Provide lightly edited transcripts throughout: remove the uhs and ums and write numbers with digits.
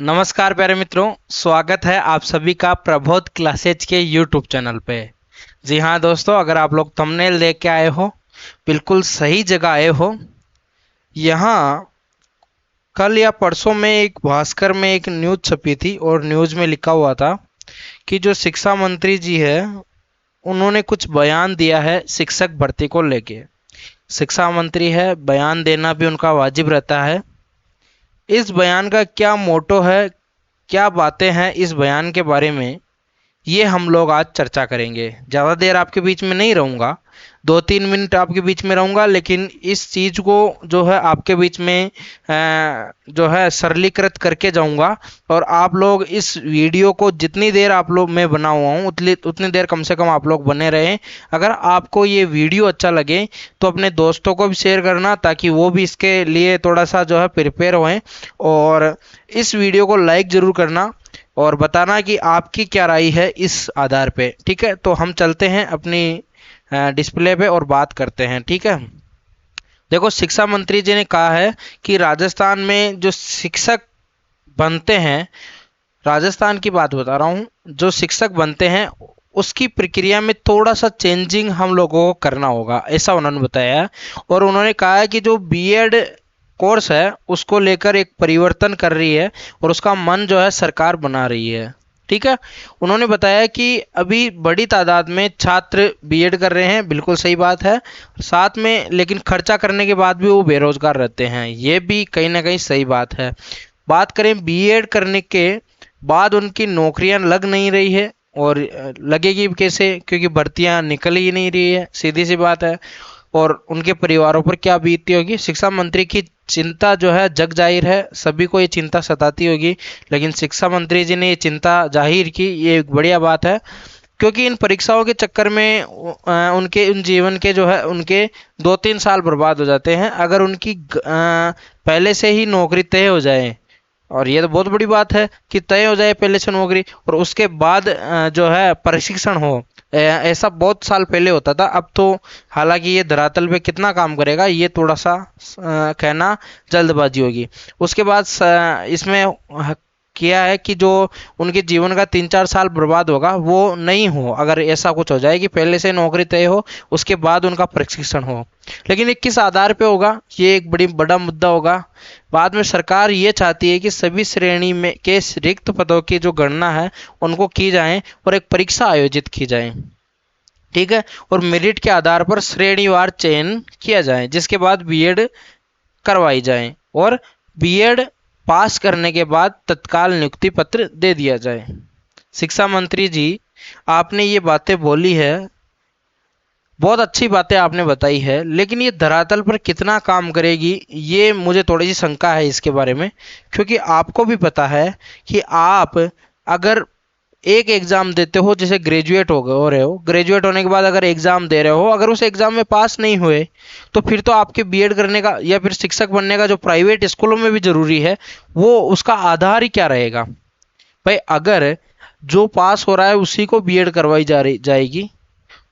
नमस्कार प्यारे मित्रों, स्वागत है आप सभी का प्रबोध क्लासेज के यूट्यूब चैनल पे। जी हाँ दोस्तों, अगर आप लोग थंबनेल देख के आए हो, बिल्कुल सही जगह आए हो। यहाँ कल या परसों में एक भास्कर में एक न्यूज़ छपी थी और न्यूज़ में लिखा हुआ था कि जो शिक्षा मंत्री जी है, उन्होंने कुछ बयान दिया है शिक्षक भर्ती को लेके। शिक्षा मंत्री है, बयान देना भी उनका वाजिब रहता है। इस बयान का क्या मोटो है, क्या बातें हैं इस बयान के बारे में, ये हम लोग आज चर्चा करेंगे। ज़्यादा देर आपके बीच में नहीं रहूँगा, 2-3 मिनट आपके बीच में रहूँगा, लेकिन इस चीज़ को जो है आपके बीच में जो है सरलीकृत करके जाऊँगा। और आप लोग इस वीडियो को जितनी देर आप लोग मैं बना हुआ हूँ उतनी उतनी देर कम से कम आप लोग बने रहें। अगर आपको ये वीडियो अच्छा लगे तो अपने दोस्तों को भी शेयर करना, ताकि वो भी इसके लिए थोड़ा सा जो है प्रिपेयर होएं। और इस वीडियो को लाइक ज़रूर करना और बताना कि आपकी क्या राय है इस आधार पे। ठीक है, तो हम चलते हैं अपनी डिस्प्ले पे और बात करते हैं। ठीक है, देखो शिक्षा मंत्री जी ने कहा है कि राजस्थान में जो शिक्षक बनते हैं, राजस्थान की बात बता रहा हूँ, जो शिक्षक बनते हैं उसकी प्रक्रिया में थोड़ा सा चेंजिंग हम लोगों को करना होगा, ऐसा उन्होंने बताया है। और उन्होंने कहा है कि जो बीएड कोर्स है उसको लेकर एक परिवर्तन कर रही है और उसका मन जो है सरकार बना रही है। ठीक है, उन्होंने बताया कि अभी बड़ी तादाद में छात्र बीएड कर रहे हैं, बिल्कुल सही बात है। साथ में लेकिन खर्चा करने के बाद भी वो बेरोजगार रहते हैं, ये भी कहीं ना कहीं सही बात है। बात करें बीएड करने के बाद उनकी नौकरियां लग नहीं रही है, और लगेगी भी कैसे, क्योंकि भर्तियां निकल ही नहीं रही है, सीधी सी बात है। और उनके परिवारों पर क्या बीतती होगी। शिक्षा मंत्री की चिंता जो है जग जाहिर है, सभी को ये चिंता सताती होगी, लेकिन शिक्षा मंत्री जी ने ये चिंता जाहिर की, ये एक बढ़िया बात है। क्योंकि इन परीक्षाओं के चक्कर में उनके उन जीवन के जो है उनके 2-3 साल बर्बाद हो जाते हैं। अगर उनकी पहले से ही नौकरी तय हो जाए, और ये तो बहुत बड़ी बात है कि तय हो जाए पहले से नौकरी, और उसके बाद जो है प्रशिक्षण हो। ऐसा बहुत साल पहले होता था, अब तो हालांकि ये धरातल पे कितना काम करेगा, ये थोड़ा सा कहना जल्दबाजी होगी। उसके बाद इसमें किया है कि जो उनके जीवन का 3-4 साल बर्बाद होगा वो नहीं हो, अगर ऐसा कुछ हो जाए कि पहले से नौकरी तय हो उसके बाद उनका प्रशिक्षण हो। लेकिन ये किस आधार पे होगा, ये एक बड़ा मुद्दा होगा। बाद में सरकार ये चाहती है कि सभी श्रेणी में के रिक्त पदों की जो गणना है उनको की जाए और एक परीक्षा आयोजित की जाए। ठीक है, और मेरिट के आधार पर श्रेणीवार चयन किया जाए, जिसके बाद बीएड करवाई जाए और बीएड पास करने के बाद तत्काल नियुक्ति पत्र दे दिया जाए। शिक्षा मंत्री जी, आपने ये बातें बोली है, बहुत अच्छी बातें आपने बताई है, लेकिन ये धरातल पर कितना काम करेगी, ये मुझे थोड़ी सी शंका है इसके बारे में। क्योंकि आपको भी पता है कि आप अगर एक एग्जाम देते हो, जैसे ग्रेजुएट हो रहे हो, ग्रेजुएट होने के बाद अगर एग्जाम दे रहे हो, अगर उस एग्जाम में पास नहीं हुए तो फिर तो आपके बीएड करने का या फिर शिक्षक बनने का जो प्राइवेट स्कूलों में भी जरूरी है, वो उसका आधार ही क्या रहेगा। भाई अगर जो पास हो रहा है उसी को बीएड करवाई जाएगी,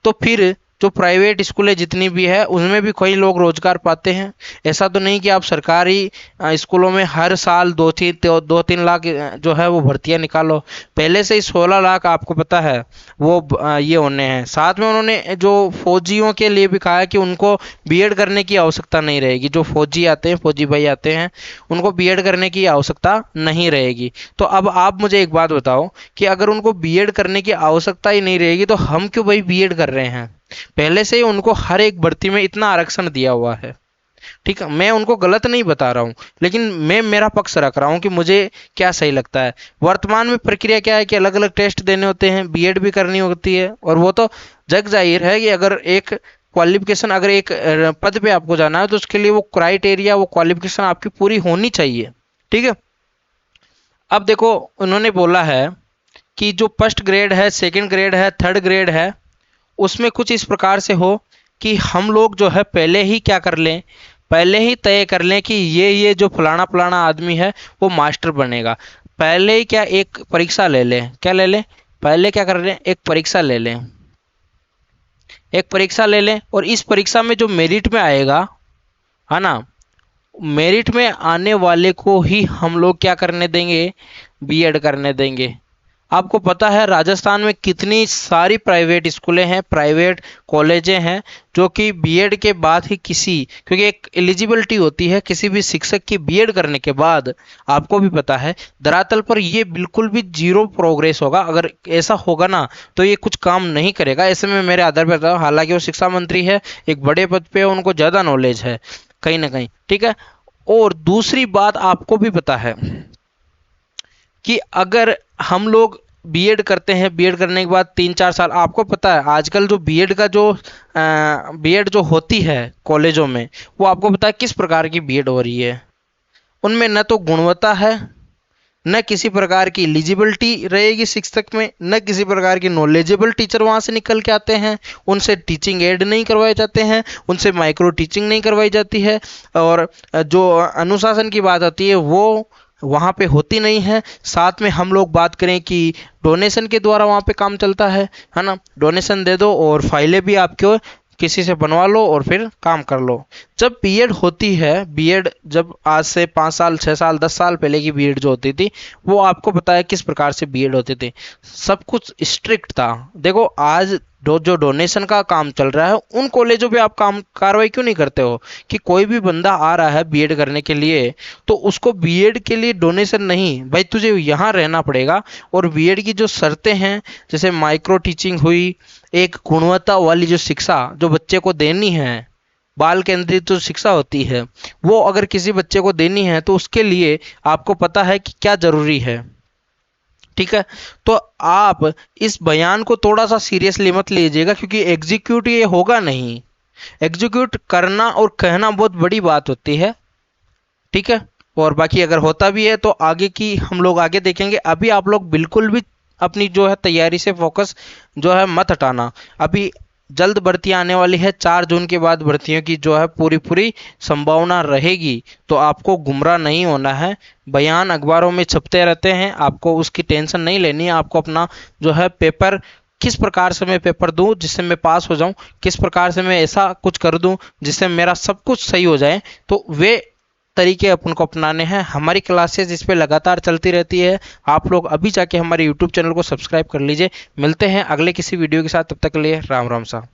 तो फिर जो प्राइवेट स्कूलें जितनी भी है उनमें भी कई लोग रोजगार पाते हैं। ऐसा तो नहीं कि आप सरकारी स्कूलों में हर साल 2-3 लाख जो है वो भर्तियां निकालो। पहले से ही 16 लाख आपको पता है वो ये होने हैं। साथ में उन्होंने जो फौजियों के लिए भी कहा है कि उनको बीएड करने की आवश्यकता नहीं रहेगी। जो फौजी आते हैं, फौजी भाई आते हैं, उनको बीएड करने की आवश्यकता नहीं रहेगी। तो अब आप मुझे एक बात बताओ कि अगर उनको बीएड करने की आवश्यकता ही नहीं रहेगी तो हम क्यों भाई बीएड कर रहे हैं। पहले से ही उनको हर एक भर्ती में इतना आरक्षण दिया हुआ है। ठीक है, मैं उनको गलत नहीं बता रहा हूँ, लेकिन मैं मेरा पक्ष रख रहा हूँ कि मुझे क्या सही लगता है। वर्तमान में प्रक्रिया क्या है कि अलग अलग टेस्ट देने होते हैं, बीएड भी करनी होती है, और वो तो जग जाहिर है कि अगर एक क्वालिफिकेशन, अगर एक पद पे आपको जाना है तो उसके लिए वो क्राइटेरिया, वो क्वालिफिकेशन आपकी पूरी होनी चाहिए। ठीक है, अब देखो उन्होंने बोला है कि जो फर्स्ट ग्रेड है, सेकंड ग्रेड है, थर्ड ग्रेड है, उसमें कुछ इस प्रकार से हो कि हम लोग जो है पहले ही क्या कर लें, पहले ही तय कर लें कि ये जो फलाना फलाना आदमी है वो मास्टर बनेगा। पहले ही क्या एक परीक्षा ले लें, क्या ले लें, पहले क्या कर लें, एक परीक्षा ले लें, एक परीक्षा ले लें, और इस परीक्षा में जो मेरिट में आएगा, है ना, मेरिट में आने वाले को ही हम लोग क्या करने देंगे, बीएड करने देंगे। आपको पता है राजस्थान में कितनी सारी प्राइवेट स्कूलें हैं, प्राइवेट कॉलेजें हैं, जो कि बीएड के बाद ही क्योंकि एक एलिजिबिलिटी होती है किसी भी शिक्षक की बीएड करने के बाद। आपको भी पता है धरातल पर ये बिल्कुल भी जीरो प्रोग्रेस होगा। अगर ऐसा होगा ना तो ये कुछ काम नहीं करेगा। ऐसे में मेरे आधार पर बताओ, हालांकि वो शिक्षा मंत्री है, एक बड़े पद पे है, उनको ज़्यादा नॉलेज है कहीं ना कहीं, ठीक है। और दूसरी बात आपको भी पता है कि अगर हम लोग बीएड करते हैं, बीएड करने के बाद 3-4 साल, आपको पता है आजकल जो बीएड का जो बीएड जो होती है कॉलेजों में, वो आपको पता है किस प्रकार की बीएड हो रही है। उनमें न तो गुणवत्ता है, न किसी प्रकार की एलिजिबिलिटी रहेगी शिक्षक में, न किसी प्रकार की नॉलेजेबल टीचर वहाँ से निकल के आते हैं। उनसे टीचिंग एड नहीं करवाए जाते हैं, उनसे माइक्रो टीचिंग नहीं करवाई जाती है, और जो अनुशासन की बात आती है वो वहाँ पे होती नहीं है। साथ में हम लोग बात करें कि डोनेशन के द्वारा वहाँ पे काम चलता है ना। डोनेशन दे दो और फाइलें भी आपके किसी से बनवा लो और फिर काम कर लो। जब बीएड होती है, बीएड जब आज से 5 साल 6 साल 10 साल पहले की बीएड जो होती थी, वो आपको पता है किस प्रकार से बीएड होती थी। सब कुछ स्ट्रिक्ट था। देखो आज जो डोनेशन का काम चल रहा है, उन कॉलेजों पे आप काम कार्रवाई क्यों नहीं करते हो कि कोई भी बंदा आ रहा है बीएड करने के लिए तो उसको बीएड के लिए डोनेशन नहीं, भाई तुझे यहाँ रहना पड़ेगा। और बीएड की जो शर्तें हैं, जैसे माइक्रो टीचिंग हुई, एक गुणवत्ता वाली जो शिक्षा जो बच्चे को देनी है, बाल केंद्रित जो शिक्षा होती है, वो अगर किसी बच्चे को देनी है तो उसके लिए आपको पता है कि क्या जरूरी है, ठीक है। तो आप इस बयान को थोड़ा सा सीरियसली मत लीजिएगा, क्योंकि एग्जीक्यूट ये होगा नहीं। एग्जीक्यूट करना और कहना बहुत बड़ी बात होती है, ठीक है। और बाकी अगर होता भी है तो आगे की हम लोग आगे देखेंगे। अभी आप लोग बिल्कुल भी अपनी जो है तैयारी से फोकस जो है मत हटाना। अभी जल्द भर्तियां आने वाली है, 4 जून के बाद भर्तियों की जो है पूरी पूरी संभावना रहेगी, तो आपको गुमराह नहीं होना है। बयान अखबारों में छपते रहते हैं, आपको उसकी टेंशन नहीं लेनी है। आपको अपना जो है पेपर, किस प्रकार से मैं पेपर दूं जिससे मैं पास हो जाऊं, किस प्रकार से मैं ऐसा कुछ कर दूं जिससे मेरा सब कुछ सही हो जाए, तो वे तरीके अपन को अपनाने हैं। हमारी क्लासेस इस पे लगातार चलती रहती है। आप लोग अभी जाके हमारे यूट्यूब चैनल को सब्सक्राइब कर लीजिए। मिलते हैं अगले किसी वीडियो के साथ, तब तक के लिए राम राम सा।